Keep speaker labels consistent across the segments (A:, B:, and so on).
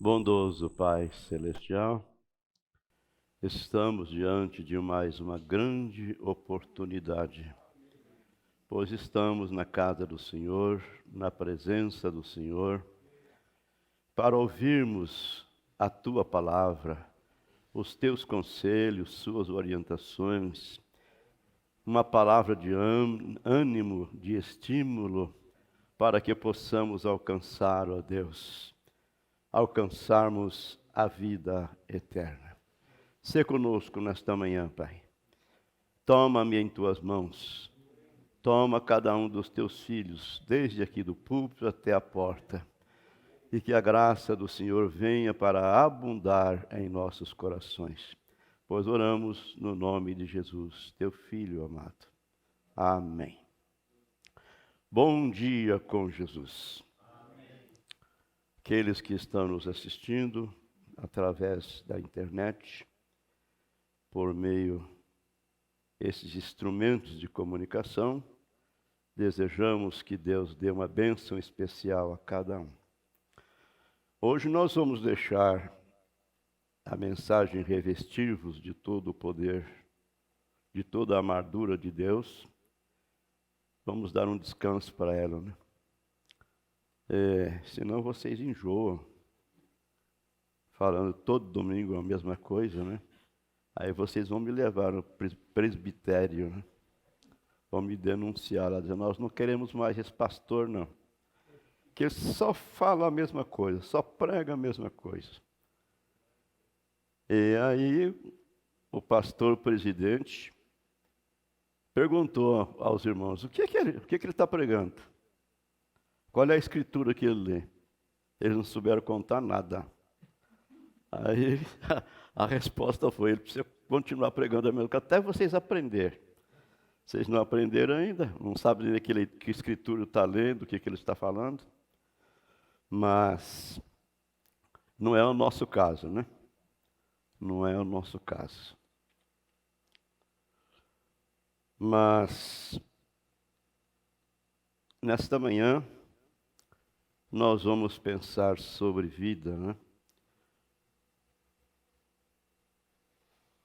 A: Bondoso Pai Celestial, estamos diante de mais uma grande oportunidade, pois estamos na casa do Senhor, na presença do Senhor, para ouvirmos a Tua palavra, os Teus conselhos, Suas orientações, uma palavra de ânimo, de estímulo, para que possamos alcançar, ó Deus, alcançarmos a vida eterna. Sê conosco nesta manhã, Pai. Toma-me em Tuas mãos. Toma cada um dos Teus filhos, desde aqui do púlpito até a porta. E que a graça do Senhor venha para abundar em nossos corações. Pois oramos no nome de Jesus, Teu Filho amado. Amém. Bom dia com Jesus. Aqueles que estão nos assistindo através da internet, por meio desses instrumentos de comunicação, desejamos que Deus dê uma bênção especial a cada um. Hoje nós vamos deixar a mensagem revestir-vos de todo o poder, de toda a armadura de Deus. Vamos dar um descanso para ela, né? Senão vocês enjoam, falando todo domingo a mesma coisa, né? Aí vocês vão me levar no presbitério, né? Vão me denunciar lá, dizendo, nós não queremos mais esse pastor, não. Que ele só fala a mesma coisa, só prega a mesma coisa. E aí o pastor presidente perguntou aos irmãos, o que ele está pregando? Qual é a escritura que ele lê? Eles não souberam contar nada. Aí a resposta foi, ele precisa continuar pregando a mesma coisa, até vocês aprenderem. Vocês não aprenderam ainda? Não sabem nem que escritura está lendo, o que ele está falando? Mas não é o nosso caso, né? Não é o nosso caso. Mas nesta manhã nós vamos pensar sobre vida, né?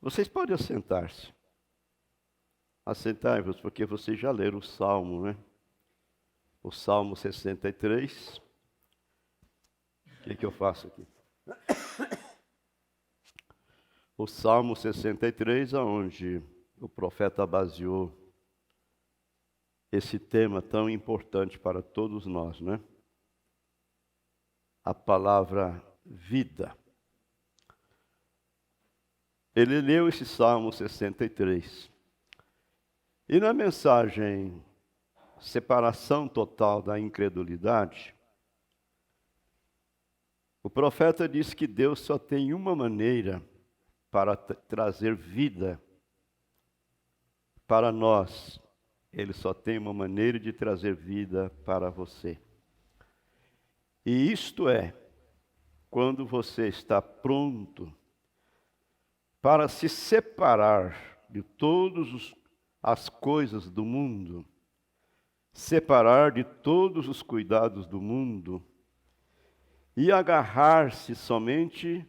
A: Vocês podem assentar-se. Assentai-vos, porque vocês já leram o Salmo, né? O Salmo 63. O que eu faço aqui? O Salmo 63, onde o profeta baseou esse tema tão importante para todos nós, né? A palavra vida. Ele leu esse Salmo 63. E na mensagem separação total da incredulidade, o profeta diz que Deus só tem uma maneira para trazer vida para nós. Ele só tem uma maneira de trazer vida para você. E isto é, quando você está pronto para se separar de todas as coisas do mundo, separar de todos os cuidados do mundo e agarrar-se somente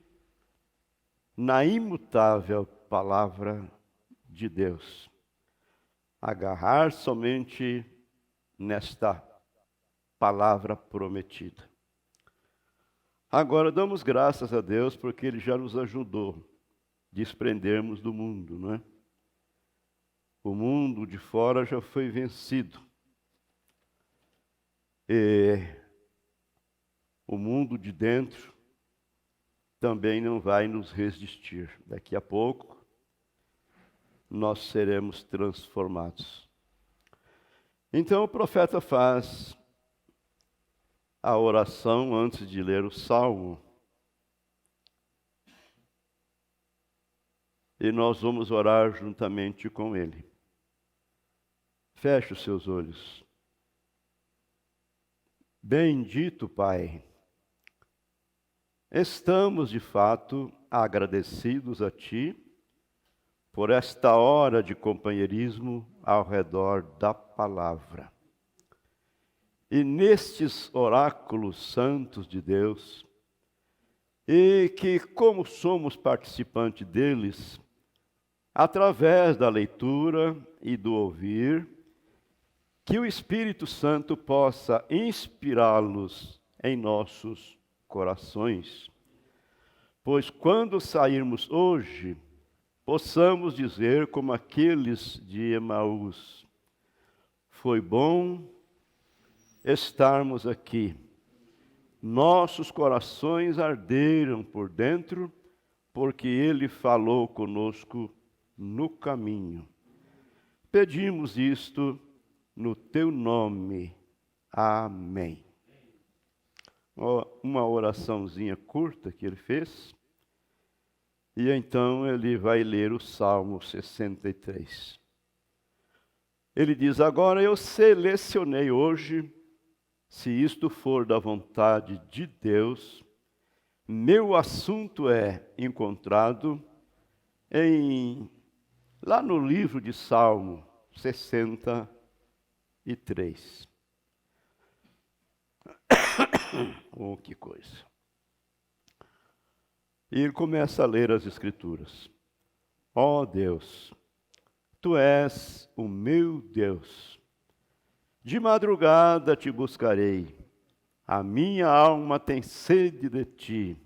A: na imutável palavra de Deus. Agarrar somente nesta palavra prometida. Agora damos graças a Deus porque Ele já nos ajudou a desprendermos do mundo, não é? O mundo de fora já foi vencido. E o mundo de dentro também não vai nos resistir. Daqui a pouco nós seremos transformados. Então o profeta faz a oração antes de ler o Salmo. E nós vamos orar juntamente com ele. Feche os seus olhos. Bendito Pai, estamos de fato agradecidos a Ti por esta hora de companheirismo ao redor da palavra. E nestes oráculos santos de Deus, e que, como somos participantes deles, através da leitura e do ouvir, que o Espírito Santo possa inspirá-los em nossos corações. Pois quando sairmos hoje, possamos dizer como aqueles de Emaús: foi bom estarmos aqui. Nossos corações arderam por dentro, porque Ele falou conosco no caminho. Pedimos isto no Teu nome. Amém. Uma oraçãozinha curta que ele fez. E então ele vai ler o Salmo 63. Ele diz: agora eu selecionei hoje, se isto for da vontade de Deus, meu assunto é encontrado lá no livro de Salmo 63. Oh, que coisa! E ele começa a ler as Escrituras. Ó Deus, Tu és o meu Deus. De madrugada te buscarei. A minha alma tem sede de Ti.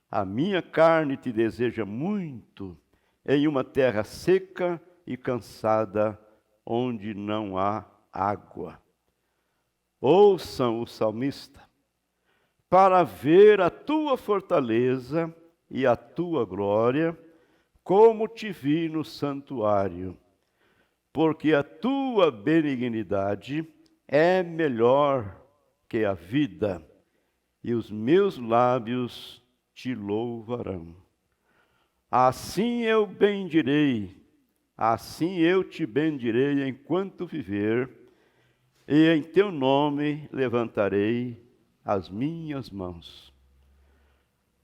A: A minha carne te deseja muito, em uma terra seca e cansada, onde não há água. Ouçam o salmista, para ver a Tua fortaleza e a Tua glória, como te vi no santuário. Porque a Tua benignidade é melhor que a vida, e os meus lábios te louvarão. Assim eu bendirei, assim eu te bendirei enquanto viver, e em Teu nome levantarei as minhas mãos.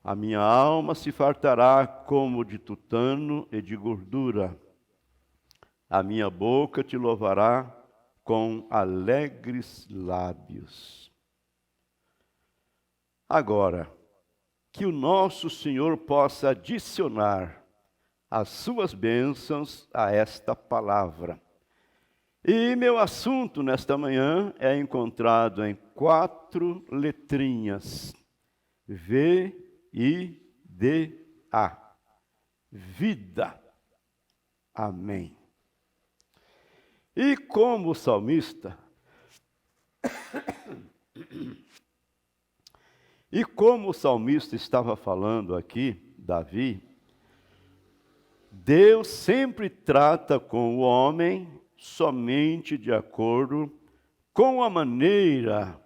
A: A minha alma se fartará como de tutano e de gordura. A minha boca te louvará com alegres lábios. Agora, que o nosso Senhor possa adicionar as suas bênçãos a esta palavra. E meu assunto nesta manhã é encontrado em 4 letrinhas. V-I-D-A. Vida. Amém. E como o salmista, estava falando aqui, Davi, Deus sempre trata com o homem somente de acordo com a maneira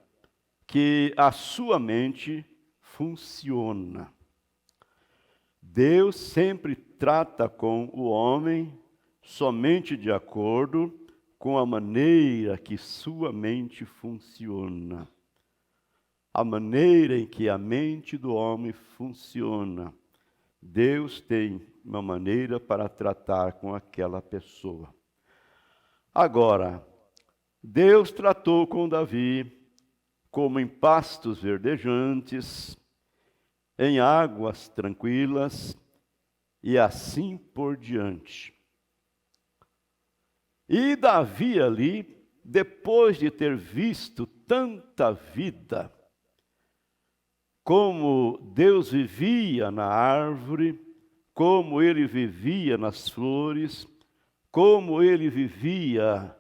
A: que a sua mente funciona. Deus sempre trata com o homem somente de acordo com a maneira que sua mente funciona. A maneira em que a mente do homem funciona. Deus tem uma maneira para tratar com aquela pessoa. Agora, Deus tratou com Davi como em pastos verdejantes, em águas tranquilas e assim por diante. E Davi ali, depois de ter visto tanta vida, como Deus vivia na árvore, como ele vivia nas flores, como ele vivia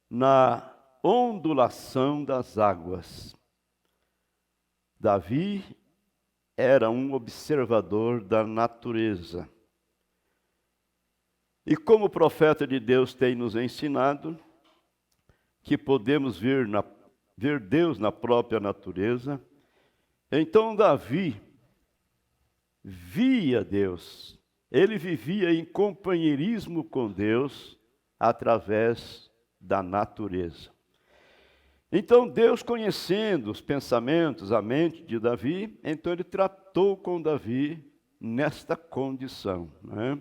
A: na ondulação das águas. Davi era um observador da natureza. E como o profeta de Deus tem nos ensinado, que podemos ver Deus na própria natureza, então Davi via Deus. Ele vivia em companheirismo com Deus através da natureza. Então Deus, conhecendo os pensamentos, a mente de Davi, então ele tratou com Davi nesta condição, né?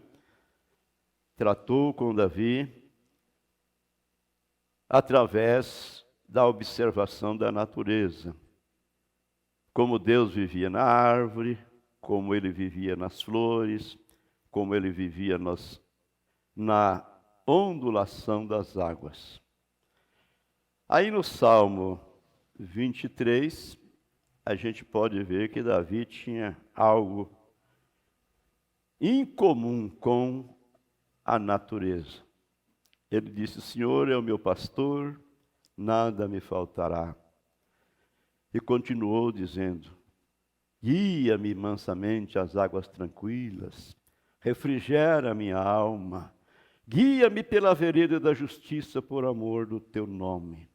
A: Tratou com Davi através da observação da natureza. Como Deus vivia na árvore, como ele vivia nas flores, como ele vivia na ondulação das águas. Aí no Salmo 23, a gente pode ver que Davi tinha algo incomum com a natureza. Ele disse: o Senhor é o meu pastor, nada me faltará. E continuou dizendo: guia-me mansamente às águas tranquilas, refrigera minha alma, guia-me pela vereda da justiça por amor do teu nome.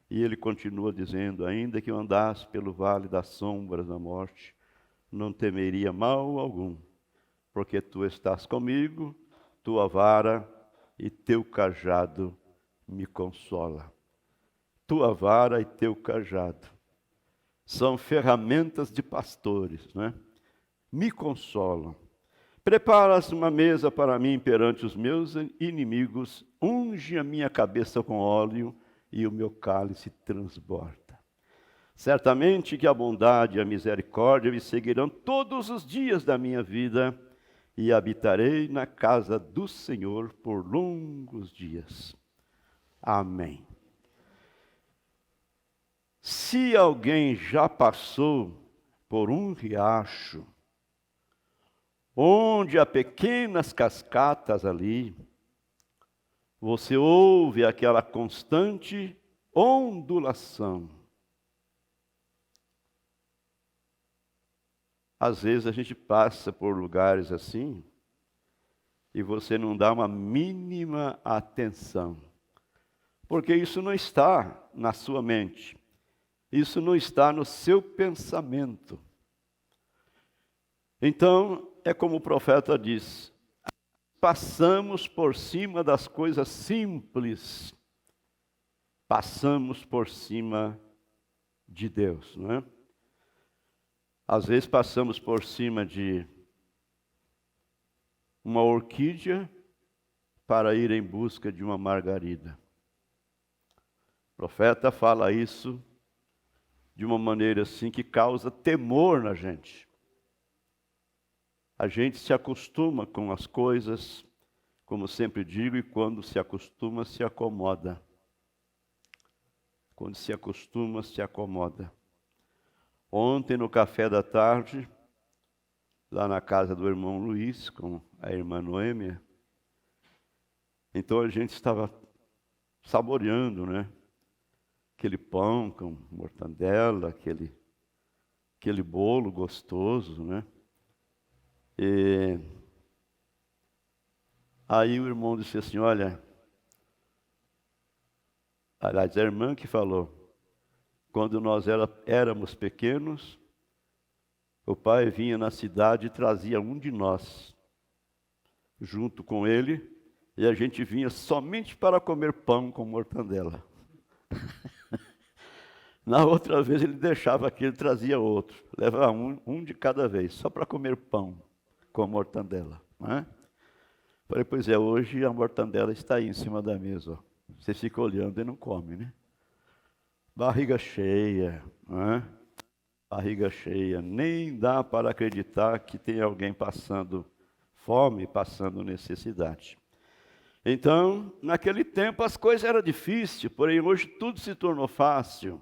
A: E ele continua dizendo: ainda que eu andasse pelo vale das sombras da morte, não temeria mal algum, porque tu estás comigo, tua vara e teu cajado me consola. Tua vara e teu cajado são ferramentas de pastores, né? Me consolam. Preparas uma mesa para mim perante os meus inimigos, unge a minha cabeça com óleo e o meu cálice transborda. Certamente que a bondade e a misericórdia me seguirão todos os dias da minha vida, e habitarei na casa do Senhor por longos dias. Amém. Se alguém já passou por um riacho, onde há pequenas cascatas ali, você ouve aquela constante ondulação. Às vezes a gente passa por lugares assim e você não dá uma mínima atenção, porque isso não está na sua mente, isso não está no seu pensamento. Então, é como o profeta diz: passamos por cima das coisas simples, passamos por cima de Deus, não é? Às vezes passamos por cima de uma orquídea para ir em busca de uma margarida. O profeta fala isso de uma maneira assim que causa temor na gente. A gente se acostuma com as coisas, como sempre digo, e quando se acostuma, se acomoda. Quando se acostuma, se acomoda. Ontem, no café da tarde, lá na casa do irmão Luiz, com a irmã Noêmia, então a gente estava saboreando, né? Aquele pão com mortandela, aquele bolo gostoso, né? E aí o irmão disse assim: olha, aliás, a irmã que falou, quando nós éramos pequenos, o pai vinha na cidade e trazia um de nós junto com ele, e a gente vinha somente para comer pão com mortandela. Na outra vez ele deixava aquele, trazia outro, levava um de cada vez, só para comer pão com mortandela, não é? Falei: pois é, hoje a mortandela está aí em cima da mesa, ó. Você fica olhando e não come, né? Barriga cheia, não é? Barriga cheia, nem dá para acreditar que tem alguém passando fome, passando necessidade. Então, naquele tempo as coisas eram difíceis, porém hoje tudo se tornou fácil.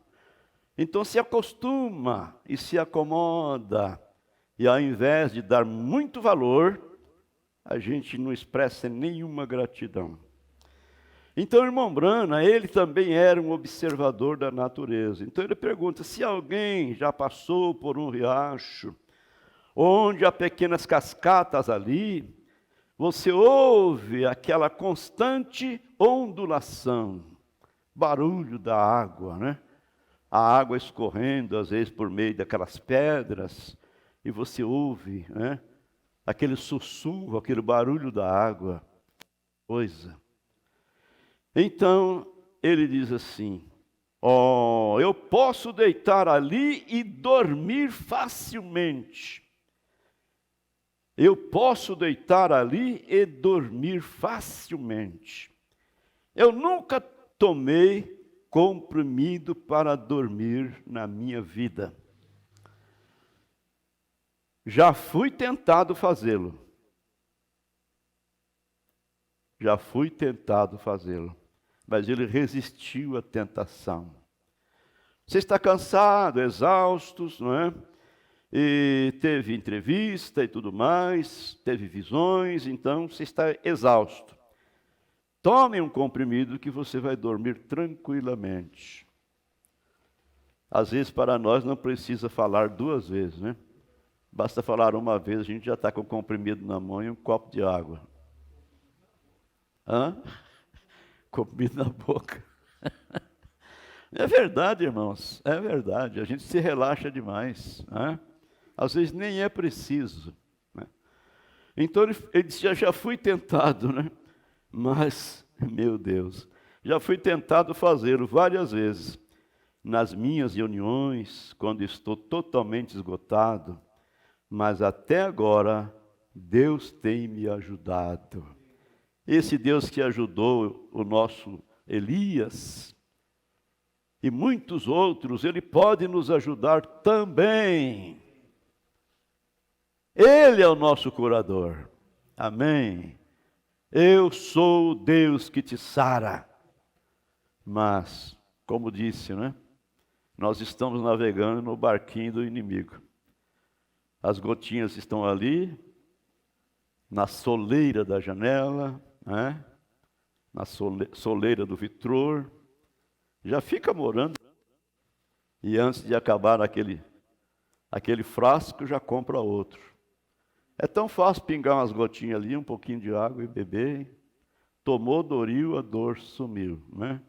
A: Então se acostuma e se acomoda, e ao invés de dar muito valor, a gente não expressa nenhuma gratidão. Então o irmão Brana, ele também era um observador da natureza. Então ele pergunta: se alguém já passou por um riacho, onde há pequenas cascatas ali, você ouve aquela constante ondulação, barulho da água, né? A água escorrendo, às vezes por meio daquelas pedras, e você ouve, né? Aquele sussurro, aquele barulho da água. Coisa. Então, ele diz assim: ó, eu posso deitar ali e dormir facilmente. Eu posso deitar ali e dormir facilmente. Eu nunca tomei comprimido para dormir na minha vida. Já fui tentado fazê-lo. Já fui tentado fazê-lo. Mas ele resistiu à tentação. Você está cansado, exausto, não é? E teve entrevista e tudo mais, teve visões, então você está exausto. Tome um comprimido que você vai dormir tranquilamente. Às vezes, para nós, não precisa falar duas vezes, né? Basta falar uma vez, a gente já está com o comprimido na mão e um copo de água. Hã? Comprimido na boca. É verdade, irmãos, é verdade. A gente se relaxa demais, né? Às vezes nem é preciso, né? Então ele disse, já fui tentado, né? Mas, meu Deus, já fui tentado fazê-lo várias vezes. Nas minhas reuniões, quando estou totalmente esgotado, mas até agora Deus tem me ajudado. Esse Deus que ajudou o nosso Elias e muitos outros, Ele pode nos ajudar também. Ele é o nosso curador. Amém. Eu sou o Deus que te sara. Mas, como disse, né? Nós estamos navegando no barquinho do inimigo. As gotinhas estão ali, na soleira da janela, né? Na soleira do vitrô. Já fica morando. E antes de acabar aquele frasco, já compra outro. É tão fácil pingar umas gotinhas ali, um pouquinho de água e beber. Tomou, doriu, a dor sumiu, né?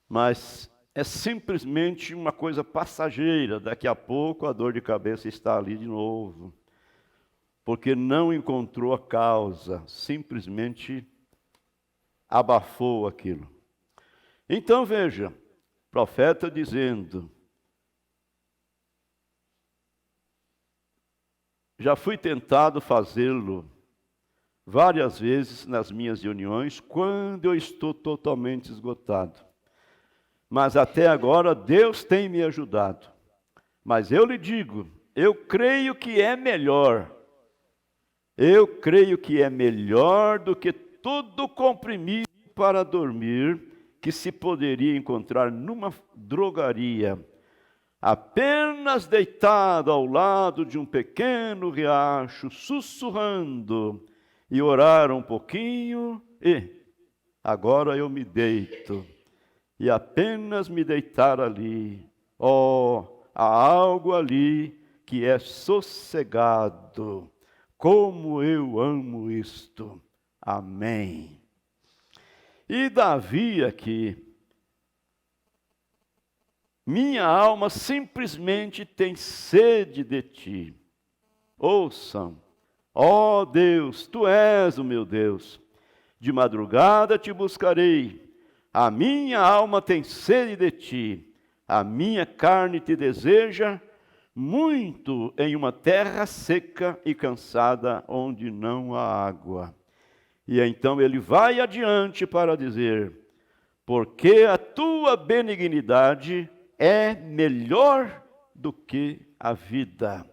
A: Mas é simplesmente uma coisa passageira. Daqui a pouco a dor de cabeça está ali de novo. Porque não encontrou a causa, simplesmente abafou aquilo. Então veja, profeta dizendo, já fui tentado fazê-lo várias vezes nas minhas reuniões, quando eu estou totalmente esgotado. Mas até agora Deus tem me ajudado. Mas eu lhe digo, eu creio que é melhor. Eu creio que é melhor do que todo comprimido para dormir que se poderia encontrar numa drogaria, apenas deitado ao lado de um pequeno riacho, sussurrando, e orar um pouquinho, e agora eu me deito, e apenas me deitar ali. Oh, há algo ali que é sossegado. Como eu amo isto. Amém. E Davi aqui, minha alma simplesmente tem sede de ti. Ouçam, ó Deus, tu és o meu Deus. De madrugada te buscarei. A minha alma tem sede de ti. A minha carne te deseja muito em uma terra seca e cansada, onde não há água. E então ele vai adiante para dizer, porque a tua benignidade é melhor do que a vida.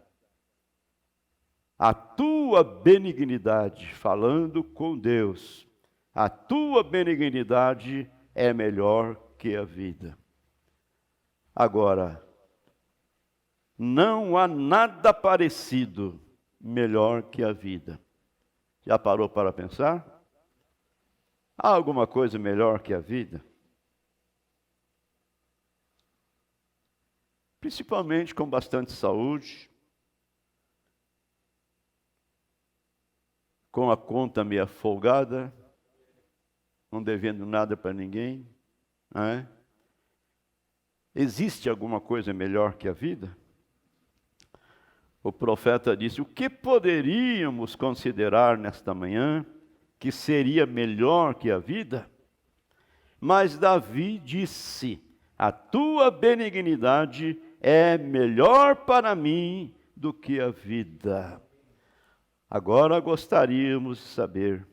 A: A tua benignidade, falando com Deus, a tua benignidade é melhor que a vida. Agora, não há nada parecido melhor que a vida. Já parou para pensar? Há alguma coisa melhor que a vida? Principalmente com bastante saúde, com a conta meia folgada, não devendo nada para ninguém, não é? Existe alguma coisa melhor que a vida? O profeta disse, o que poderíamos considerar nesta manhã que seria melhor que a vida? Mas Davi disse, a tua benignidade é melhor para mim do que a vida. Agora gostaríamos de saber,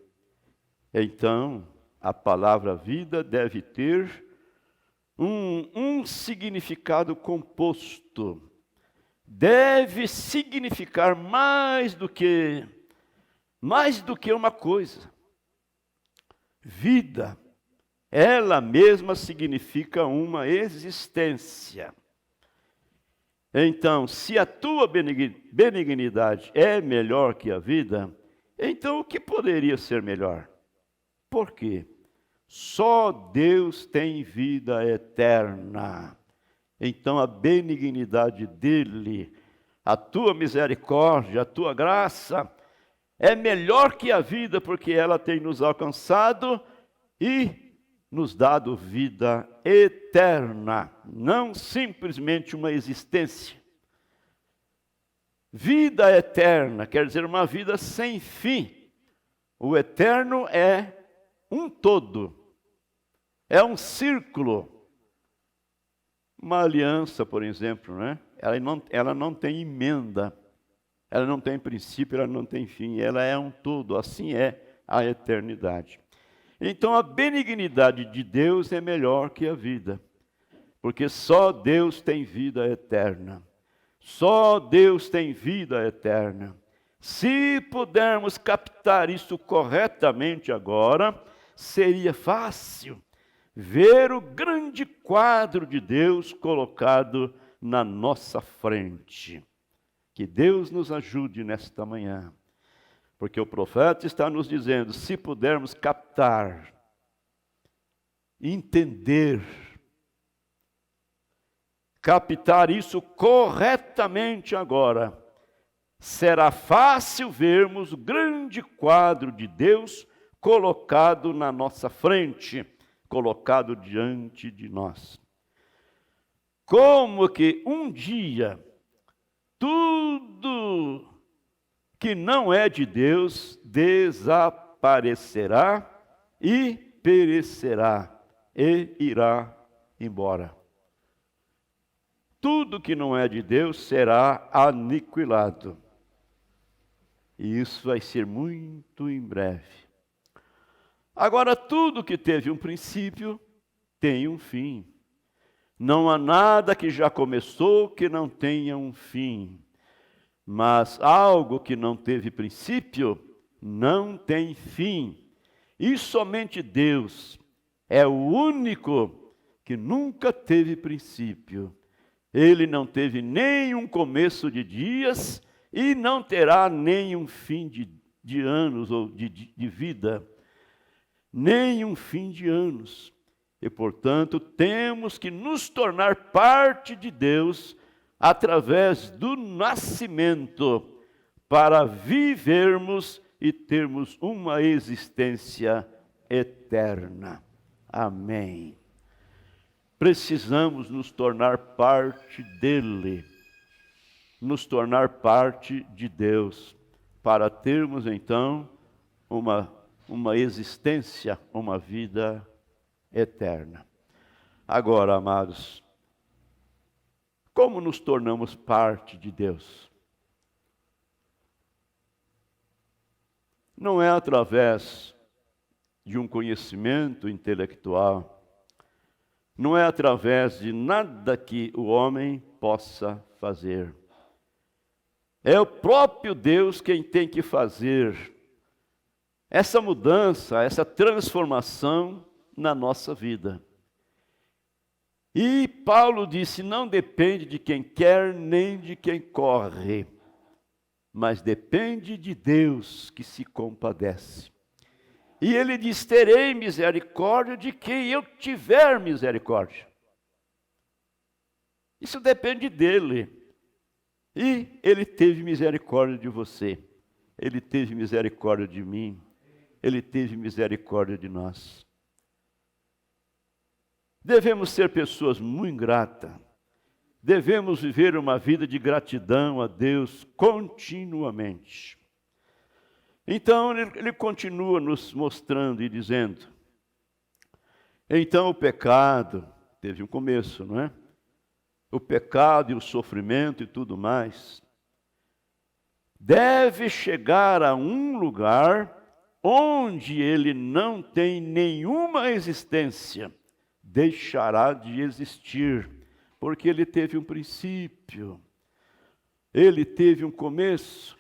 A: então, a palavra vida deve ter um significado composto. deve significar mais do que uma coisa. Vida, ela mesma significa uma existência. Então, se a tua benignidade é melhor que a vida, então o que poderia ser melhor? Por quê? Só Deus tem vida eterna. Então a benignidade dele, a tua misericórdia, a tua graça, é melhor que a vida, porque ela tem nos alcançado e nos dado vida eterna, não simplesmente uma existência. Vida eterna quer dizer uma vida sem fim. O eterno é um todo, é um círculo. Uma aliança, por exemplo, né? Ela não tem emenda, ela não tem princípio, ela não tem fim, ela é um todo, assim é a eternidade. Então a benignidade de Deus é melhor que a vida, porque só Deus tem vida eterna. Só Deus tem vida eterna. Se pudermos captar isso corretamente agora, seria fácil ver o grande quadro de Deus colocado na nossa frente. Que Deus nos ajude nesta manhã. Porque o profeta está nos dizendo, se pudermos captar, entender, captar isso corretamente agora, será fácil vermos o grande quadro de Deus colocado na nossa frente, colocado diante de nós. Como que um dia, tudo que não é de Deus desaparecerá e perecerá e irá embora. Tudo que não é de Deus será aniquilado. E isso vai ser muito em breve. Agora, tudo que teve um princípio tem um fim. Não há nada que já começou que não tenha um fim. Mas algo que não teve princípio não tem fim. E somente Deus é o único que nunca teve princípio. Ele não teve nenhum começo de dias e não terá nenhum fim de anos ou de vida. Nenhum fim de anos. E, portanto, temos que nos tornar parte de Deus através do nascimento, para vivermos e termos uma existência eterna. Amém. Precisamos nos tornar parte dele, nos tornar parte de Deus, para termos então uma existência, uma vida eterna. Agora, amados, como nos tornamos parte de Deus? Não é através de um conhecimento intelectual, não é através de nada que o homem possa fazer. É o próprio Deus quem tem que fazer essa mudança, essa transformação na nossa vida. E Paulo disse, não depende de quem quer nem de quem corre, mas depende de Deus que se compadece. E ele diz, terei misericórdia de quem eu tiver misericórdia. Isso depende dele. E ele teve misericórdia de você. Ele teve misericórdia de mim. Ele teve misericórdia de nós. Devemos ser pessoas muito gratas. Devemos viver uma vida de gratidão a Deus continuamente. Então, ele continua nos mostrando e dizendo, então o pecado, teve um começo, não é? O pecado e o sofrimento e tudo mais, deve chegar a um lugar onde ele não tem nenhuma existência, deixará de existir, porque ele teve um princípio. ele teve um começo.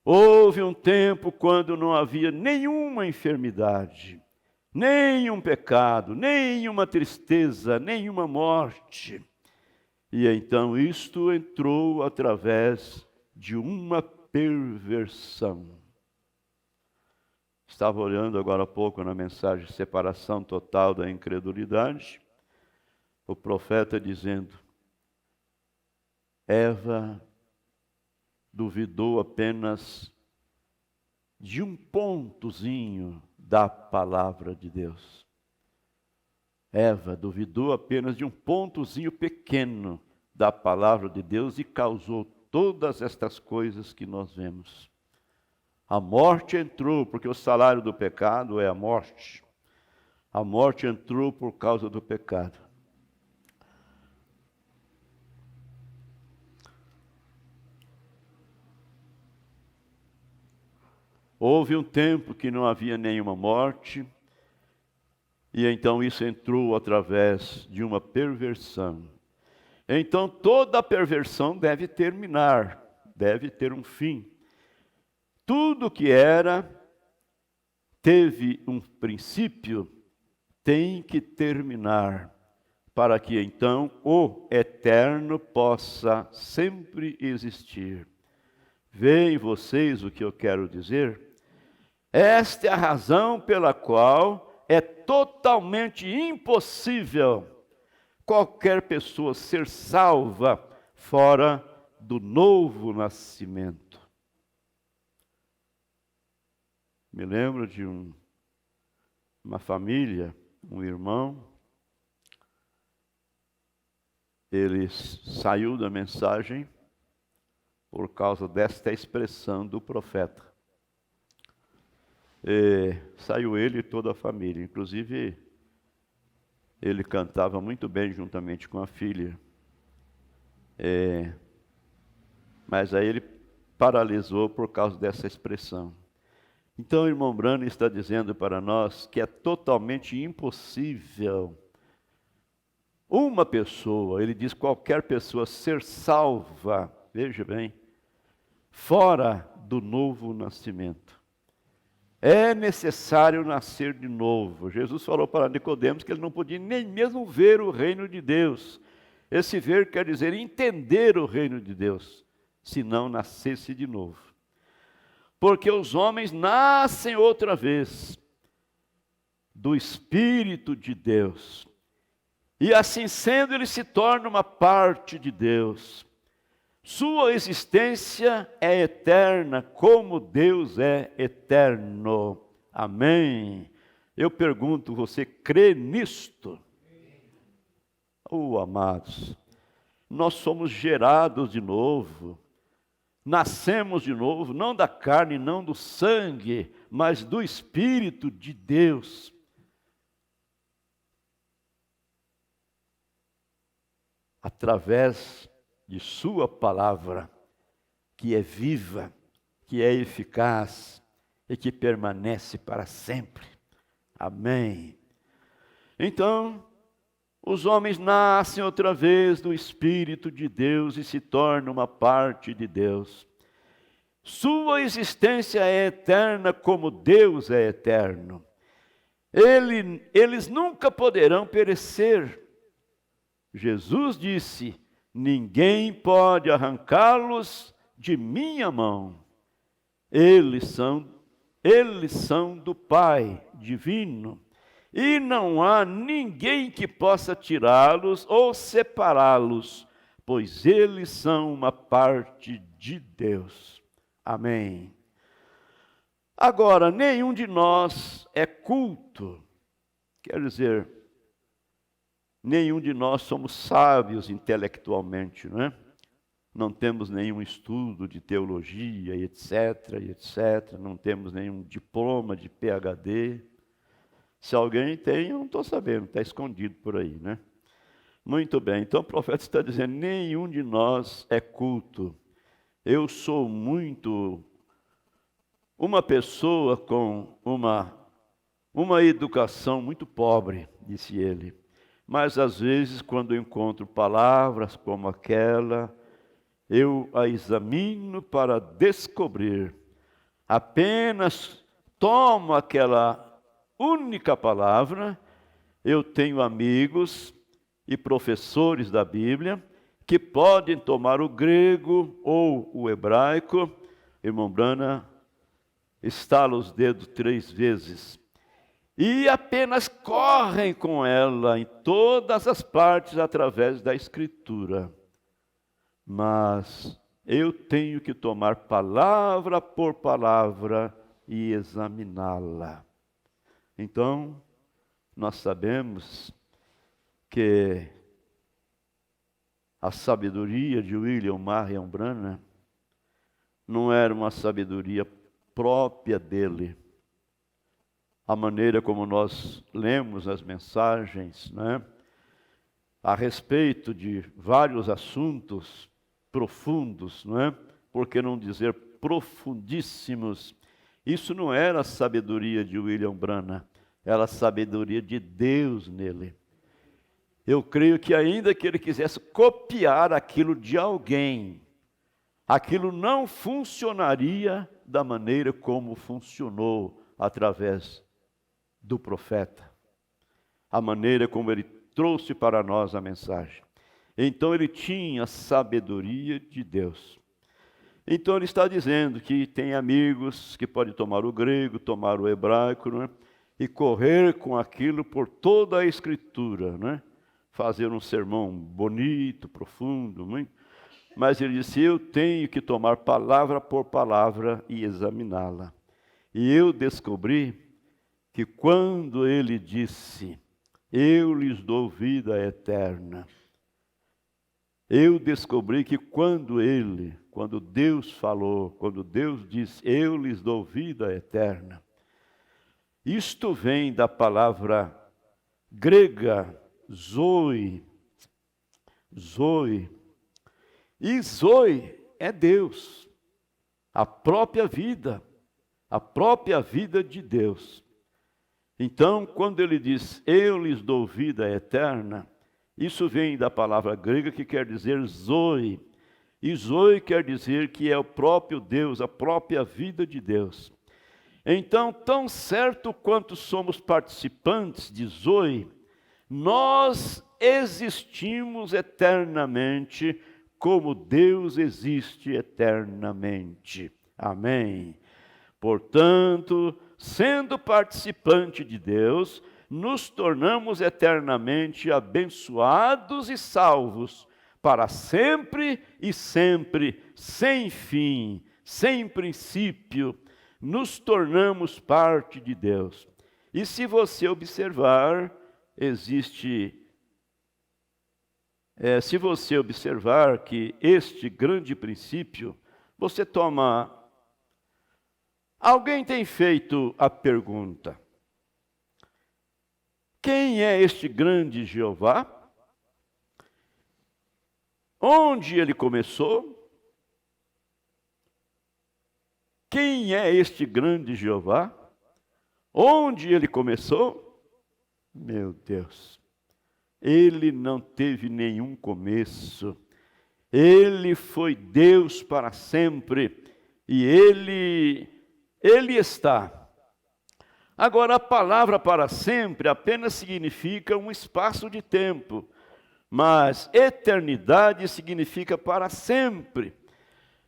A: Houve um tempo quando não havia nenhuma enfermidade, nenhum pecado, nenhuma tristeza, nenhuma morte. E então isto entrou através de uma perversão. Estava olhando agora há pouco na mensagem Separação Total da Incredulidade, o profeta dizendo: Eva duvidou apenas de um pontozinho da palavra de Deus. Eva duvidou apenas de um pontozinho pequeno da palavra de Deus e causou todas estas coisas que nós vemos. A morte entrou, porque o salário do pecado é a morte. A morte entrou por causa do pecado. Houve um tempo que não havia nenhuma morte, e então isso entrou através de uma perversão. Então toda perversão deve terminar, deve ter um fim. Tudo que era, teve um princípio, tem que terminar, para que então o eterno possa sempre existir. Veem vocês o que eu quero dizer? Esta é a razão pela qual é totalmente impossível qualquer pessoa ser salva fora do novo nascimento. Me lembro de uma família, um irmão, ele saiu da mensagem por causa desta expressão do profeta. Saiu ele e toda a família, inclusive ele cantava muito bem juntamente com a filha. Mas aí ele paralisou por causa dessa expressão. Então o irmão Brano está dizendo para nós que é totalmente impossível uma pessoa, ele diz qualquer pessoa, ser salva, veja bem, fora do novo nascimento. É necessário nascer de novo. Jesus falou para Nicodemos que ele não podia nem mesmo ver o reino de Deus. Esse ver quer dizer entender o reino de Deus, se não nascesse de novo. Porque os homens nascem outra vez do Espírito de Deus. E assim sendo, ele se torna uma parte de Deus. Sua existência é eterna, como Deus é eterno. Amém. Eu pergunto, você crê nisto? Amados, nós somos gerados de novo. Nascemos de novo, não da carne, não do sangue, mas do Espírito de Deus. Através de sua palavra, que é viva, que é eficaz e que permanece para sempre. Amém. Então, os homens nascem outra vez do Espírito de Deus e se tornam uma parte de Deus. Sua existência é eterna como Deus é eterno. Eles nunca poderão perecer. Jesus disse: ninguém pode arrancá-los de minha mão. Eles são do Pai divino. E não há ninguém que possa tirá-los ou separá-los, pois eles são uma parte de Deus. Amém. Agora, nenhum de nós é culto. Quer dizer, nenhum de nós somos sábios intelectualmente, não é? Não temos nenhum estudo de teologia, etc. Não temos nenhum diploma de PhD. Se alguém tem, eu não estou sabendo, está escondido por aí, né? Muito bem, então o profeta está dizendo, nenhum de nós é culto. Eu sou uma pessoa com uma educação muito pobre, disse ele. Mas às vezes, quando eu encontro palavras como aquela, eu a examino para descobrir. Apenas tomo aquela única palavra. Eu tenho amigos e professores da Bíblia que podem tomar o grego ou o hebraico. Irmão Brana estala os dedos 3 vezes e apenas correm com ela em todas as partes através da Escritura. Mas eu tenho que tomar palavra por palavra e examiná-la. Então, nós sabemos que a sabedoria de William Marion Branham não era uma sabedoria própria dele. A maneira como nós lemos as mensagens, né, a respeito de vários assuntos profundos, não é? Por que não dizer profundíssimos? Isso não era a sabedoria de William Branham, era a sabedoria de Deus nele. Eu creio que ainda que ele quisesse copiar aquilo de alguém, aquilo não funcionaria da maneira como funcionou através do profeta. A maneira como ele trouxe para nós a mensagem. Então ele tinha a sabedoria de Deus. Então ele está dizendo que tem amigos que podem tomar o grego, tomar o hebraico, não é? E correr com aquilo por toda a Escritura, não é? Fazer um sermão bonito, profundo, não é? Mas ele disse, eu tenho que tomar palavra por palavra e examiná-la. E eu descobri que quando ele disse, eu lhes dou vida eterna, eu descobri que quando Deus falou, quando Deus disse, eu lhes dou vida eterna, isto vem da palavra grega, zoe. Zoe. E zoe é Deus, a própria vida de Deus. Então, quando ele diz, eu lhes dou vida eterna, isso vem da palavra grega que quer dizer zoe. E zoe quer dizer que é o próprio Deus, a própria vida de Deus. Então, tão certo quanto somos participantes de zoe, nós existimos eternamente como Deus existe eternamente. Amém. Portanto, sendo participante de Deus, nos tornamos eternamente abençoados e salvos, para sempre e sempre, sem fim, sem princípio, nos tornamos parte de Deus. E se você observar, se você observar que este grande princípio, você toma... Alguém tem feito a pergunta, quem é este grande Jeová? Onde ele começou? Quem é este grande Jeová? Onde ele começou? Meu Deus, ele não teve nenhum começo. Ele foi Deus para sempre e ele está. Agora, a palavra para sempre apenas significa um espaço de tempo, mas eternidade significa para sempre.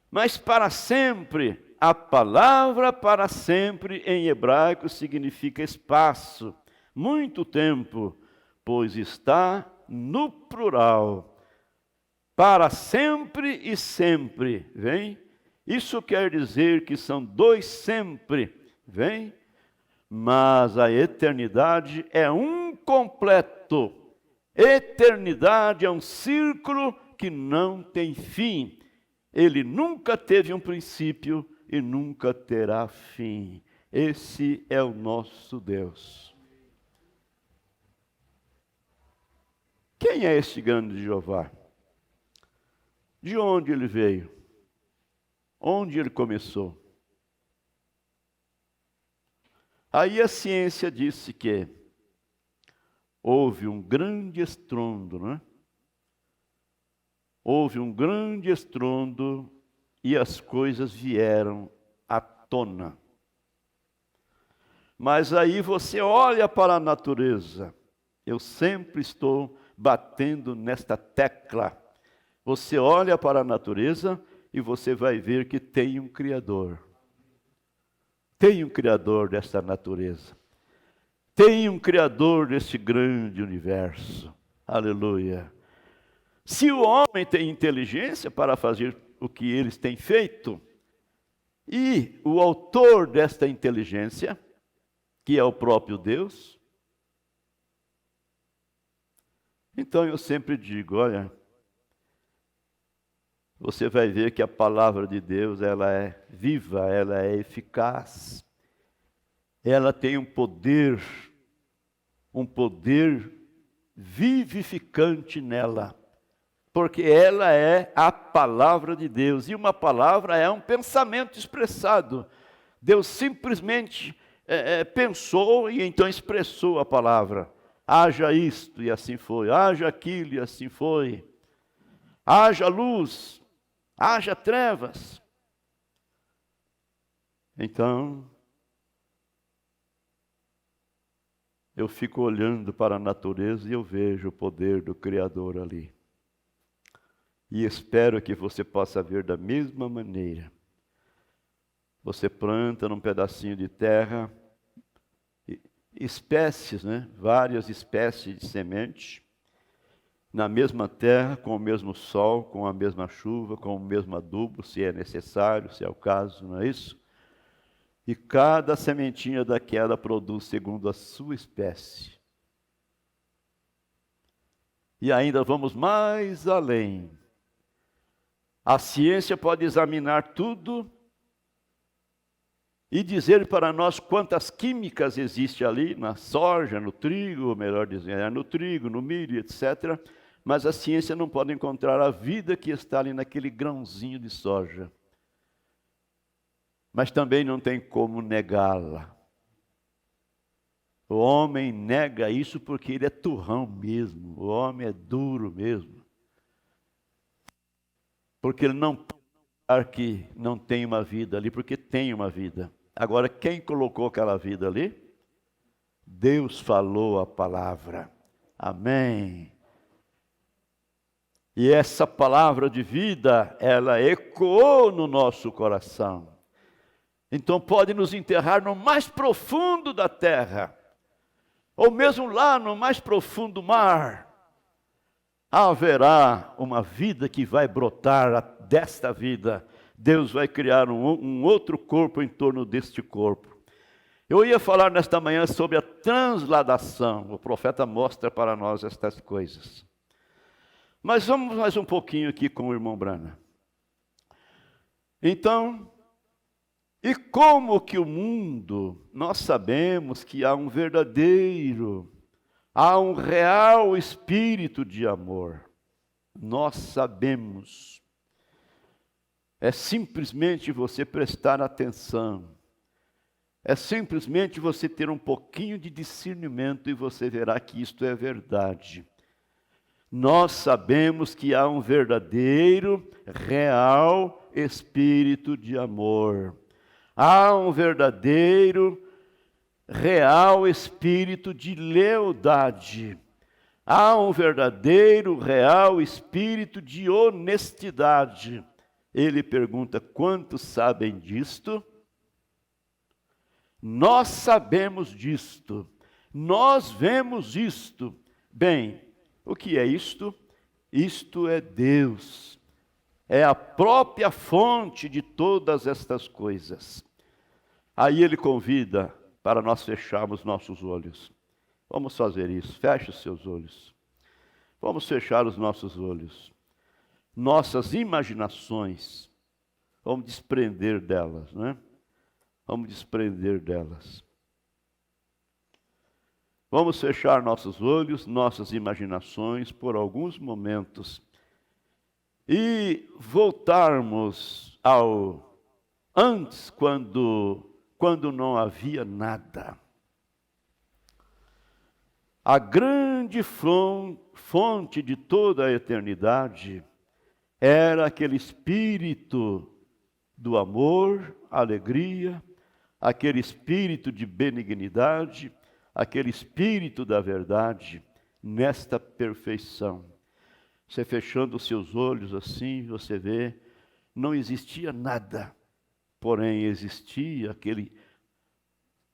A: Mas para sempre, a palavra para sempre em hebraico significa espaço, muito tempo, pois está no plural. Para sempre e sempre, vem? Isso quer dizer que são dois sempre, vem? Mas a eternidade é um completo. Eternidade é um círculo que não tem fim. Ele nunca teve um princípio e nunca terá fim. Esse é o nosso Deus. Quem é este grande Jeová? De onde ele veio? Onde ele começou? Aí a ciência disse que houve um grande estrondo, né? houve um grande estrondo e as coisas vieram à tona. Mas aí você olha para a natureza. Eu sempre estou batendo nesta tecla. Você olha para a natureza e você vai ver que tem um Criador. Tem um Criador desta natureza. Tem um Criador deste grande universo. Aleluia. Se o homem tem inteligência para fazer o que eles têm feito, e o autor desta inteligência, que é o próprio Deus, então eu sempre digo, olha, você vai ver que a palavra de Deus, ela é viva, ela é eficaz, ela tem um poder vivificante nela, porque ela é a palavra de Deus, e uma palavra é um pensamento expressado. Deus simplesmente pensou e então expressou a palavra. Haja isto e assim foi, haja aquilo e assim foi, haja luz, haja trevas. Então, eu fico olhando para a natureza e eu vejo o poder do Criador ali. E espero que você possa ver da mesma maneira. Você planta num pedacinho de terra espécies, várias espécies de semente, na mesma terra, com o mesmo sol, com a mesma chuva, com o mesmo adubo, se é necessário, se é o caso, não é isso? E cada sementinha daquela produz segundo a sua espécie. E ainda vamos mais além. A ciência pode examinar tudo e dizer para nós quantas químicas existem ali, na soja, no trigo, ou melhor dizendo, no trigo, no milho, etc. Mas a ciência não pode encontrar a vida que está ali naquele grãozinho de soja. Mas também não tem como negá-la. O homem nega isso porque ele é turrão mesmo, o homem é duro mesmo. Porque ele não pode negar que não tem uma vida ali, porque tem uma vida. Agora, quem colocou aquela vida ali? Deus falou a palavra. Amém. E essa palavra de vida, ela ecoou no nosso coração. Então pode nos enterrar no mais profundo da terra, ou mesmo lá no mais profundo mar. Haverá uma vida que vai brotar desta vida. Deus vai criar um outro corpo em torno deste corpo. Eu ia falar nesta manhã sobre a transladação. O profeta mostra para nós estas coisas. Mas vamos mais um pouquinho aqui com o irmão Brana. Então, e como que o mundo, nós sabemos que há um real espírito de amor. Nós sabemos. É simplesmente você prestar atenção. É simplesmente você ter um pouquinho de discernimento e você verá que isto é verdade. Nós sabemos que há um verdadeiro, real espírito de amor. Há um verdadeiro, real espírito de lealdade. Há um verdadeiro, real espírito de honestidade. Ele pergunta: quantos sabem disto? Nós sabemos disto. Nós vemos isto. Bem, o que é isto? Isto é Deus. É a própria fonte de todas estas coisas. Aí ele convida para nós fecharmos nossos olhos. Vamos fazer isso. Feche os seus olhos. Vamos fechar os nossos olhos. Nossas imaginações, vamos desprender delas, Vamos desprender delas. Vamos fechar nossos olhos, nossas imaginações por alguns momentos e voltarmos ao antes, quando não havia nada. A grande fonte de toda a eternidade era aquele espírito do amor, alegria, aquele espírito de benignidade, aquele espírito da verdade, nesta perfeição. Você fechando os seus olhos assim, você vê, não existia nada, porém existia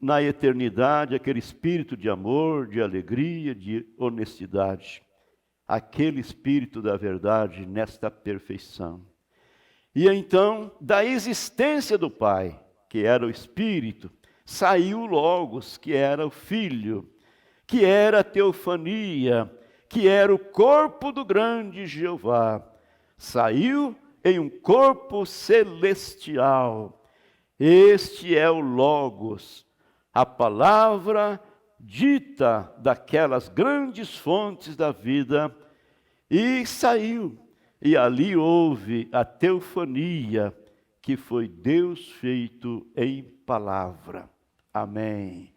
A: na eternidade, aquele espírito de amor, de alegria, de honestidade, aquele espírito da verdade nesta perfeição. E então, da existência do Pai, que era o Espírito, saiu o Logos, que era o Filho, que era a teofania, que era o corpo do grande Jeová. Saiu em um corpo celestial. Este é o Logos, a palavra dita daquelas grandes fontes da vida, e saiu. E ali houve a teofania, que foi Deus feito em palavra. Amém.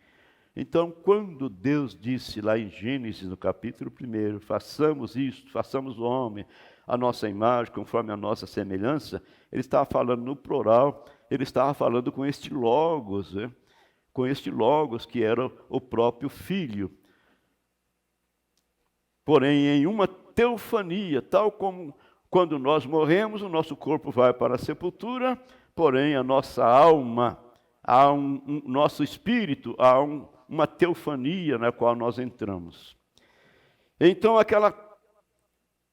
A: Então, quando Deus disse lá em Gênesis, no capítulo 1, façamos isto, façamos o homem, a nossa imagem, conforme a nossa semelhança, ele estava falando no plural, ele estava falando com este Logos, né? Com este Logos que era o próprio Filho. Porém, em uma teofania, tal como quando nós morremos, o nosso corpo vai para a sepultura, porém a nossa alma, nosso espírito, há uma teofania na qual nós entramos. Então aquela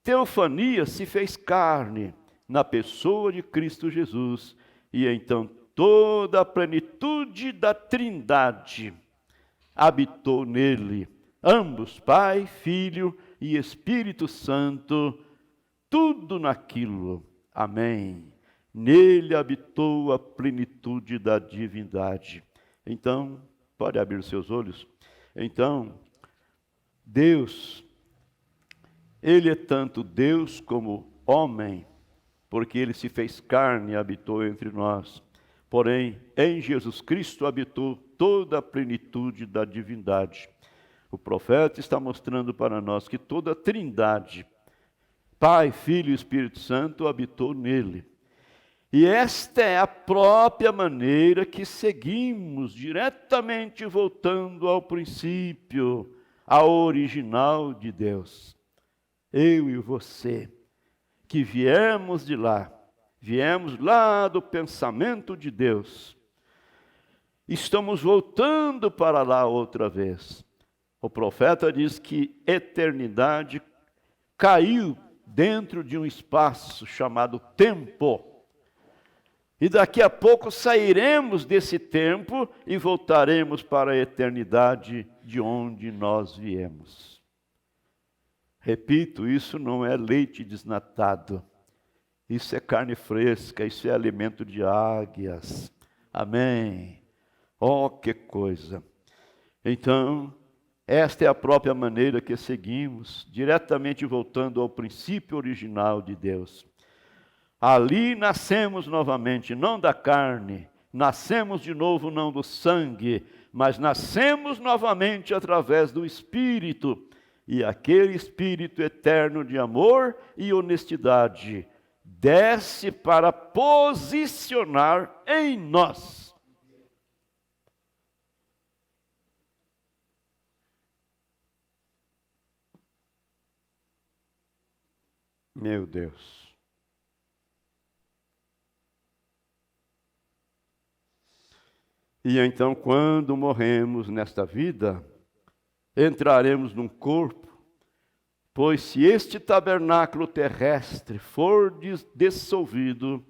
A: teofania se fez carne na pessoa de Cristo Jesus, e então toda a plenitude da Trindade habitou nele, ambos, Pai, Filho e Espírito Santo, tudo naquilo. Amém. Nele habitou a plenitude da divindade. Então, pode abrir os seus olhos. Então, Deus, Ele é tanto Deus como homem, porque Ele se fez carne e habitou entre nós. Porém, em Jesus Cristo habitou toda a plenitude da divindade. O profeta está mostrando para nós que toda a Trindade, Pai, Filho e Espírito Santo, habitou nele. E esta é a própria maneira que seguimos, diretamente voltando ao princípio, ao original de Deus. Eu e você, que viemos lá do pensamento de Deus, estamos voltando para lá outra vez. O profeta diz que eternidade caiu dentro de um espaço chamado tempo. E daqui a pouco sairemos desse tempo e voltaremos para a eternidade de onde nós viemos. Repito, isso não é leite desnatado. Isso é carne fresca, isso é alimento de águias. Amém. Oh, que coisa! Então, esta é a própria maneira que seguimos, diretamente voltando ao princípio original de Deus. Ali nascemos novamente, não da carne, nascemos de novo não do sangue, mas nascemos novamente através do Espírito, e aquele Espírito eterno de amor e honestidade desce para posicionar em nós meu Deus. E então, quando morremos nesta vida, entraremos num corpo, pois se este tabernáculo terrestre for dissolvido,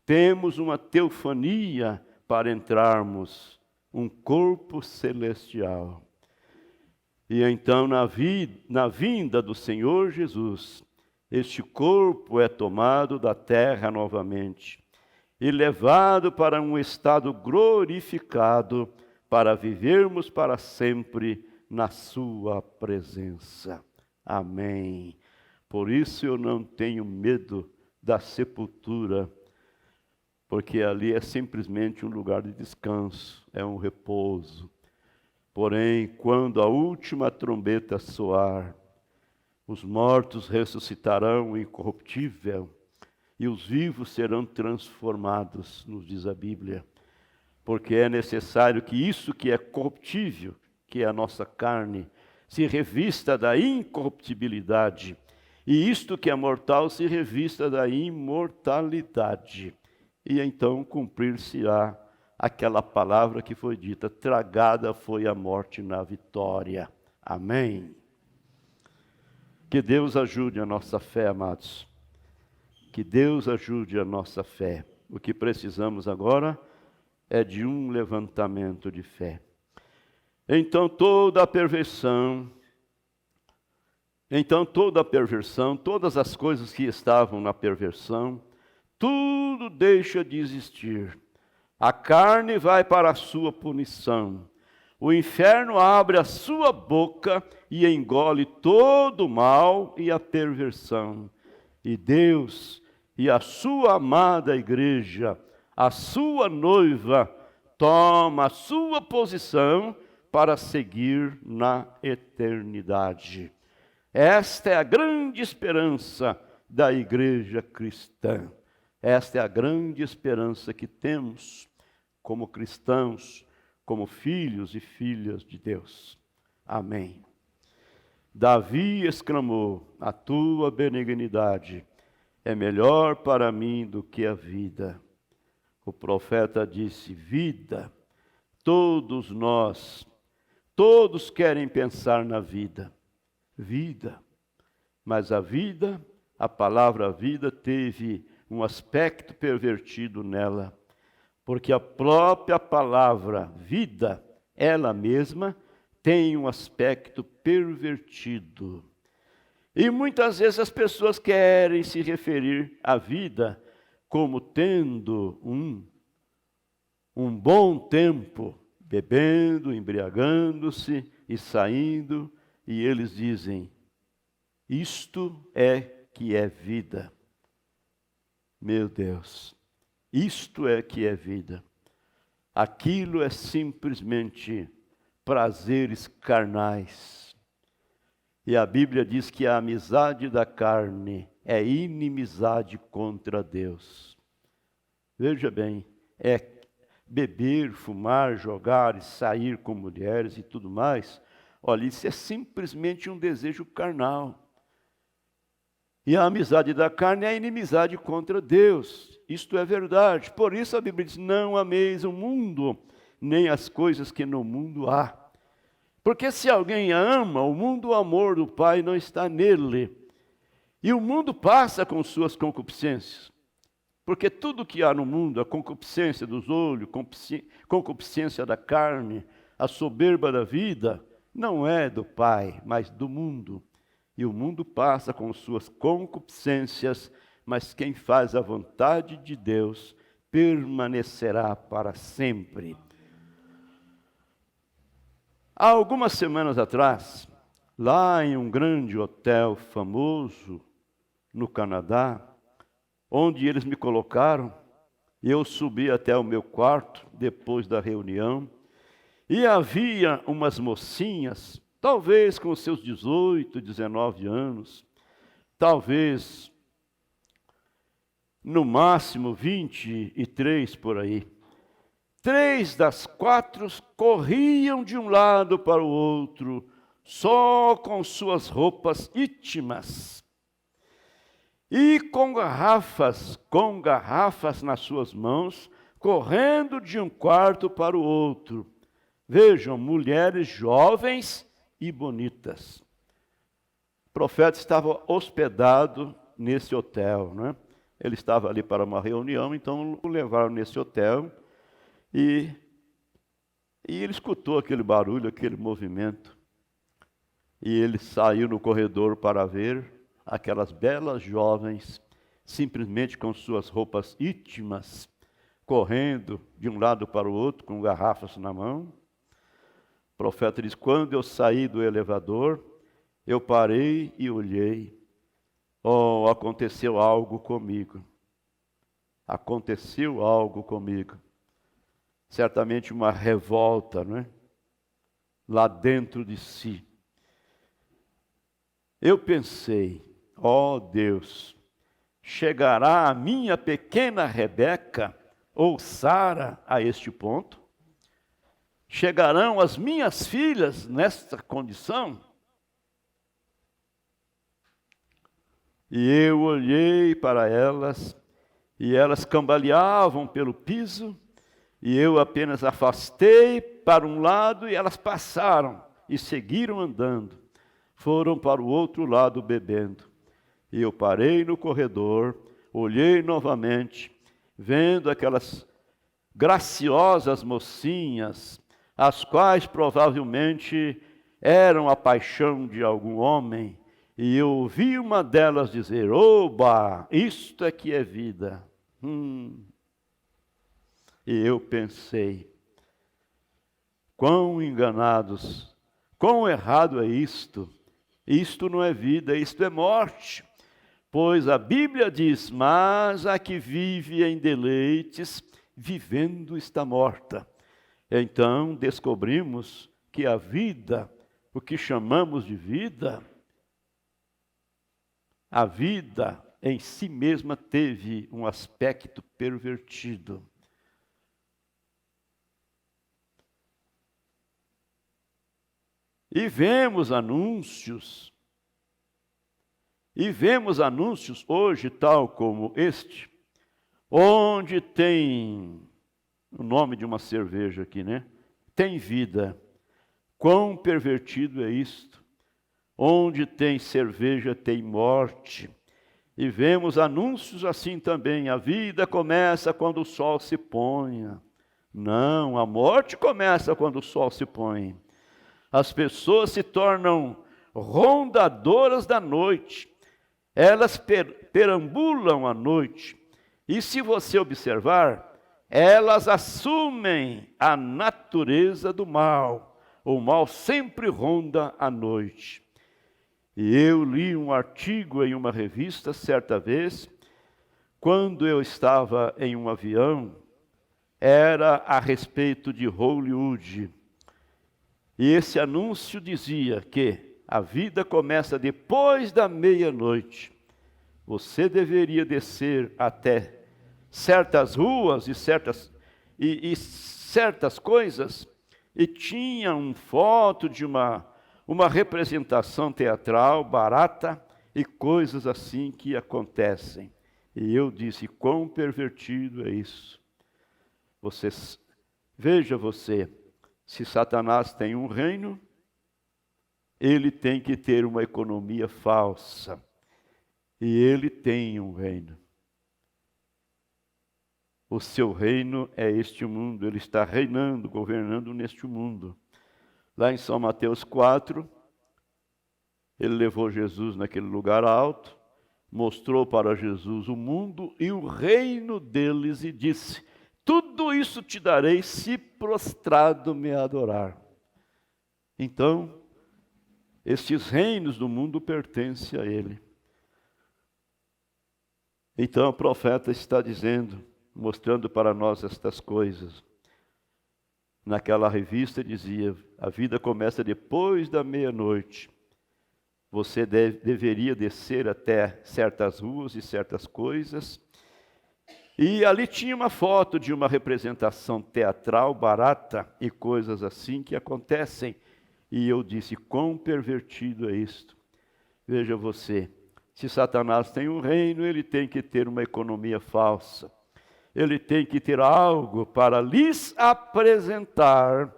A: temos uma teofania para entrarmos, um corpo celestial. E então, na vinda do Senhor Jesus, este corpo é tomado da terra novamente e levado para um estado glorificado, para vivermos para sempre na sua presença. Amém. Por isso eu não tenho medo da sepultura, porque ali é simplesmente um lugar de descanso, é um repouso. Porém, quando a última trombeta soar, os mortos ressuscitarão incorruptível, e os vivos serão transformados, nos diz a Bíblia. Porque é necessário que isso que é corruptível, que é a nossa carne, se revista da incorruptibilidade, e isto que é mortal se revista da imortalidade. E então cumprir-se-á aquela palavra que foi dita: tragada foi a morte na vitória. Amém. Que Deus ajude a nossa fé, amados. Que Deus ajude a nossa fé. O que precisamos agora é de um levantamento de fé. Então toda a perversão, todas as coisas que estavam na perversão, tudo deixa de existir. A carne vai para a sua punição. O inferno abre a sua boca e engole todo o mal e a perversão. E Deus e a sua amada igreja, a sua noiva, toma a sua posição para seguir na eternidade. Esta é a grande esperança da igreja cristã. Esta é a grande esperança que temos como cristãos, como filhos e filhas de Deus. Amém. Davi exclamou: a tua benignidade é melhor para mim do que a vida. O profeta disse: vida. Todos nós, todos querem pensar na vida. Vida. Mas a vida, a palavra vida, teve um aspecto pervertido nela. Porque a própria palavra vida, ela mesma, tem um aspecto pervertido. E muitas vezes as pessoas querem se referir à vida como tendo um bom tempo, bebendo, embriagando-se e saindo, e eles dizem: isto é que é vida. Meu Deus, isto é que é vida. Aquilo é simplesmente prazeres carnais. E a Bíblia diz que a amizade da carne é inimizade contra Deus. Veja bem, é beber, fumar, jogar e sair com mulheres e tudo mais. Olha, isso é simplesmente um desejo carnal. E a amizade da carne é a inimizade contra Deus. Isto é verdade. Por isso a Bíblia diz: não ameis o mundo, nem as coisas que no mundo há. Porque se alguém ama o mundo, o amor do Pai não está nele. E o mundo passa com suas concupiscências. Porque tudo que há no mundo, a concupiscência dos olhos, concupiscência da carne, a soberba da vida, não é do Pai, mas do mundo. E o mundo passa com suas concupiscências, mas quem faz a vontade de Deus permanecerá para sempre. Há algumas semanas atrás, lá em um grande hotel famoso no Canadá, onde eles me colocaram, eu subi até o meu quarto depois da reunião, e havia umas mocinhas, talvez com seus 18, 19 anos, talvez no máximo 23 por aí. 3 das 4 corriam de um lado para o outro, só com suas roupas íntimas. E com garrafas nas suas mãos, correndo de um quarto para o outro. Vejam, mulheres jovens e bonitas. O profeta estava hospedado nesse hotel, né? Ele estava ali para uma reunião, então o levaram nesse hotel e ele escutou aquele barulho, aquele movimento. E ele saiu no corredor para ver aquelas belas jovens, simplesmente com suas roupas íntimas, correndo de um lado para o outro, com garrafas na mão. O profeta diz: quando eu saí do elevador, eu parei e olhei. Oh, aconteceu algo comigo. Aconteceu algo comigo. Certamente uma revolta, não é? Lá dentro de si. Eu pensei: ó Deus, chegará a minha pequena Rebeca ou Sara a este ponto? Chegarão as minhas filhas nesta condição? E eu olhei para elas, e elas cambaleavam pelo piso, e eu apenas afastei para um lado, e elas passaram e seguiram andando. Foram para o outro lado bebendo. E eu parei no corredor, olhei novamente, vendo aquelas graciosas mocinhas, as quais provavelmente eram a paixão de algum homem, e eu ouvi uma delas dizer: oba, isto é que é vida. E eu pensei, quão enganados, quão errado é isto. Isto não é vida, isto é morte. Pois a Bíblia diz: mas a que vive em deleites, vivendo está morta. Então descobrimos que a vida, o que chamamos de vida, a vida em si mesma teve um aspecto pervertido. E vemos anúncios hoje, tal como este, onde tem o nome de uma cerveja aqui, né? Tem vida. Quão pervertido é isto? Onde tem cerveja, tem morte. E vemos anúncios assim também: a vida começa quando o sol se ponha. Não, a morte começa quando o sol se põe. As pessoas se tornam rondadoras da noite. Elas perambulam à noite. E se você observar, elas assumem a natureza do mal. O mal sempre ronda à noite. E eu li um artigo em uma revista certa vez, quando eu estava em um avião, era a respeito de Hollywood. E esse anúncio dizia que a vida começa depois da meia-noite. Você deveria descer até certas ruas e certas coisas, e tinha uma foto de uma representação teatral barata e coisas assim que acontecem. E eu disse: quão pervertido é isso. Veja você, se Satanás tem um reino, ele tem que ter uma economia falsa. E ele tem um reino. O seu reino é este mundo, ele está reinando, governando neste mundo. Lá em São Mateus 4, ele levou Jesus naquele lugar alto, mostrou para Jesus o mundo e o reino deles e disse: tudo isso te darei se prostrado me adorar. Então, estes reinos do mundo pertencem a ele. Então o profeta está dizendo, mostrando para nós estas coisas. Naquela revista dizia: a vida começa depois da meia-noite. Você deveria descer até certas ruas e certas coisas. E ali tinha uma foto de uma representação teatral barata e coisas assim que acontecem. E eu disse: quão pervertido é isto. Veja você, se Satanás tem um reino, ele tem que ter uma economia falsa. Ele tem que ter algo para lhes apresentar,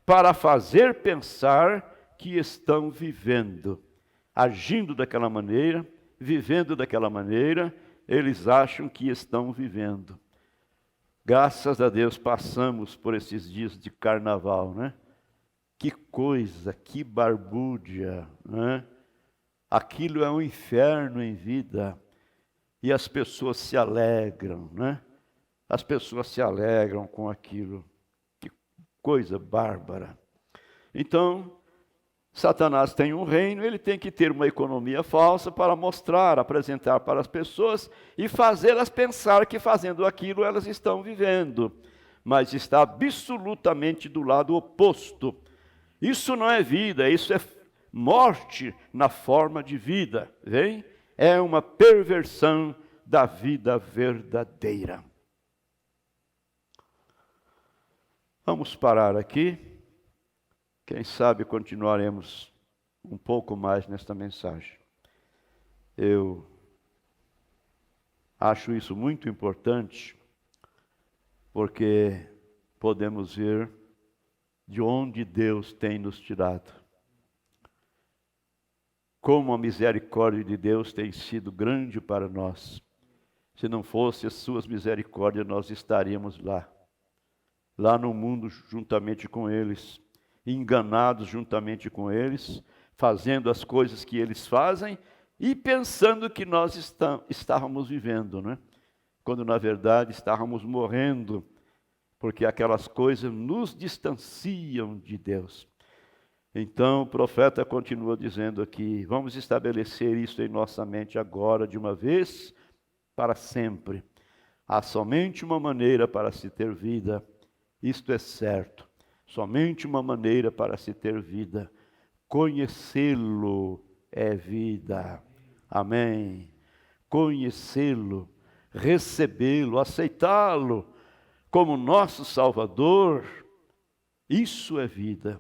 A: para fazer pensar que estão vivendo, agindo daquela maneira, vivendo daquela maneira. Eles acham que estão vivendo. Graças a Deus passamos por esses dias de carnaval, né? Que coisa, que barbúrdia, né? Aquilo é um inferno em vida. E as pessoas se alegram, né? As pessoas se alegram com aquilo. Que coisa bárbara. Então, Satanás tem um reino, ele tem que ter uma economia falsa para mostrar, apresentar para as pessoas e fazê-las pensar que fazendo aquilo elas estão vivendo. Mas está absolutamente do lado oposto. Isso não é vida, isso é morte na forma de vida, vem? É uma perversão da vida verdadeira. Vamos parar aqui. Quem sabe continuaremos um pouco mais nesta mensagem. Eu acho isso muito importante, porque podemos ver de onde Deus tem nos tirado. Como a misericórdia de Deus tem sido grande para nós. Se não fosse as suas misericórdias, nós estaríamos lá no mundo juntamente com eles, enganados juntamente com eles, fazendo as coisas que eles fazem e pensando que nós estávamos vivendo, né? Quando na verdade estávamos morrendo, porque aquelas coisas nos distanciam de Deus. Então o profeta continua dizendo aqui, vamos estabelecer isso em nossa mente agora, de uma vez para sempre. Há somente uma maneira para se ter vida, isto é certo, somente uma maneira para se ter vida, conhecê-lo é vida, amém, conhecê-lo, recebê-lo, aceitá-lo como nosso Salvador, isso é vida.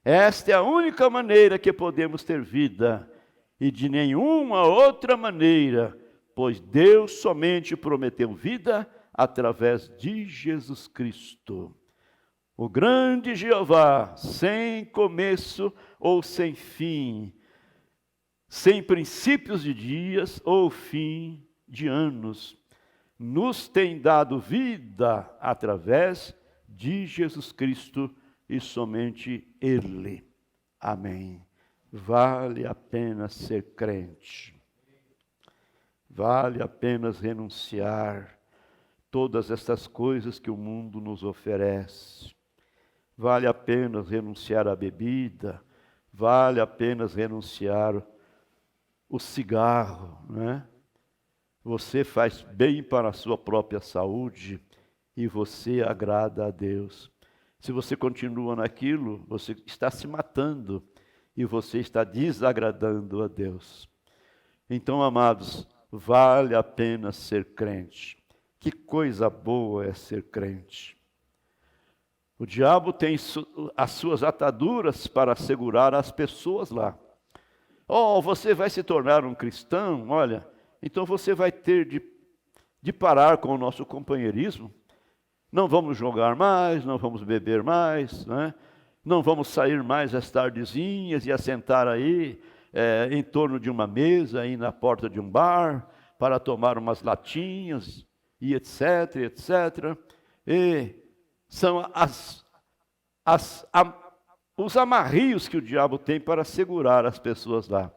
A: Esta é a única maneira que podemos ter vida, e de nenhuma outra maneira, pois Deus somente prometeu vida através de Jesus Cristo. O grande Jeová, sem começo ou sem fim, sem princípios de dias ou fim de anos, nos tem dado vida através de Jesus Cristo e somente Ele. Amém. Vale a pena ser crente. Vale a pena renunciar todas estas coisas que o mundo nos oferece. Vale a pena renunciar à bebida. Vale a pena renunciar o cigarro, né? Você faz bem para a sua própria saúde e você agrada a Deus. Se você continua naquilo, você está se matando e você está desagradando a Deus. Então, amados, vale a pena ser crente. Que coisa boa é ser crente. O diabo tem as suas ataduras para segurar as pessoas lá. Oh, você vai se tornar um cristão? Olha, então você vai ter de parar com o nosso companheirismo. Não vamos jogar mais, não vamos beber mais, né? Não vamos sair mais às tardezinhas e assentar aí em torno de uma mesa, aí na porta de um bar, para tomar umas latinhas, e etc, etc. E são os amarrios que o diabo tem para segurar as pessoas lá.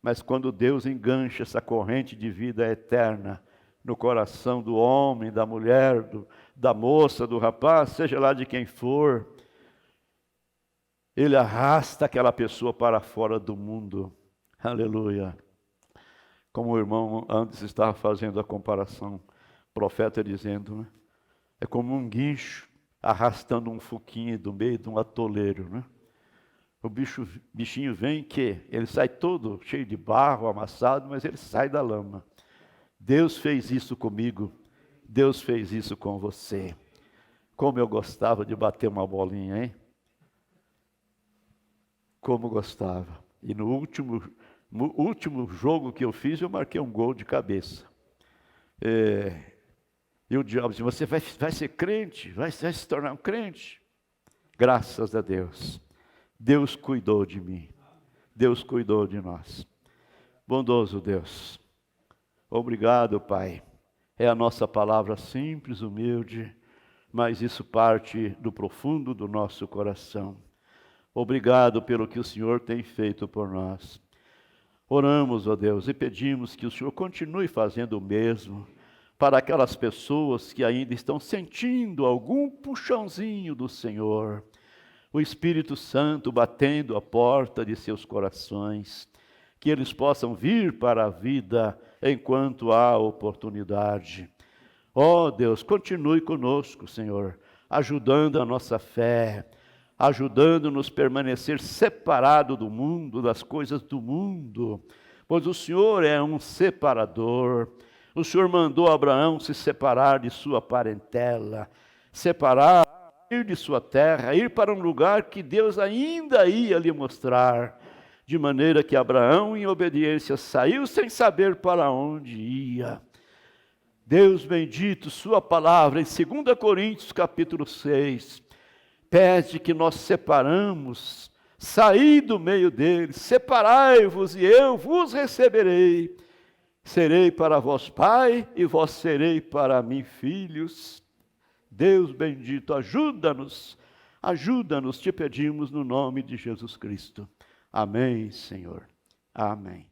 A: Mas quando Deus engancha essa corrente de vida eterna no coração do homem, da mulher, da moça, do rapaz, seja lá de quem for, ele arrasta aquela pessoa para fora do mundo. Aleluia. Como o irmão antes estava fazendo a comparação, o profeta dizendo, né? É como um guincho arrastando um fuquinho do meio de um atoleiro, né? O bichinho vem que ele sai todo cheio de barro, amassado, mas ele sai da lama. Deus fez isso comigo, Deus fez isso com você. Como eu gostava de bater uma bolinha, hein? Como gostava. E no último jogo que eu fiz, eu marquei um gol de cabeça. E o diabo disse, você vai ser crente, vai se tornar um crente. Graças a Deus. Deus cuidou de mim. Deus cuidou de nós. Bondoso Deus. Obrigado, Pai. É a nossa palavra simples, humilde, mas isso parte do profundo do nosso coração. Obrigado pelo que o Senhor tem feito por nós. Oramos, ó Deus, e pedimos que o Senhor continue fazendo o mesmo para aquelas pessoas que ainda estão sentindo algum puxãozinho do Senhor. O Espírito Santo batendo a porta de seus corações, que eles possam vir para a vida enquanto há oportunidade. Ó Deus, continue conosco, Senhor, ajudando a nossa fé, ajudando-nos a permanecer separado do mundo, das coisas do mundo, pois o Senhor é um separador. O Senhor mandou Abraão se separar de sua parentela, separar, ir de sua terra, ir para um lugar que Deus ainda ia lhe mostrar, de maneira que Abraão, em obediência, saiu sem saber para onde ia. Deus bendito, sua palavra, em 2 Coríntios capítulo 6, pede que nós separamos, saí do meio deles, separai-vos e eu vos receberei. Serei para vós pai e vós serei para mim filhos. Deus bendito, ajuda-nos, te pedimos no nome de Jesus Cristo. Amém, Senhor. Amém.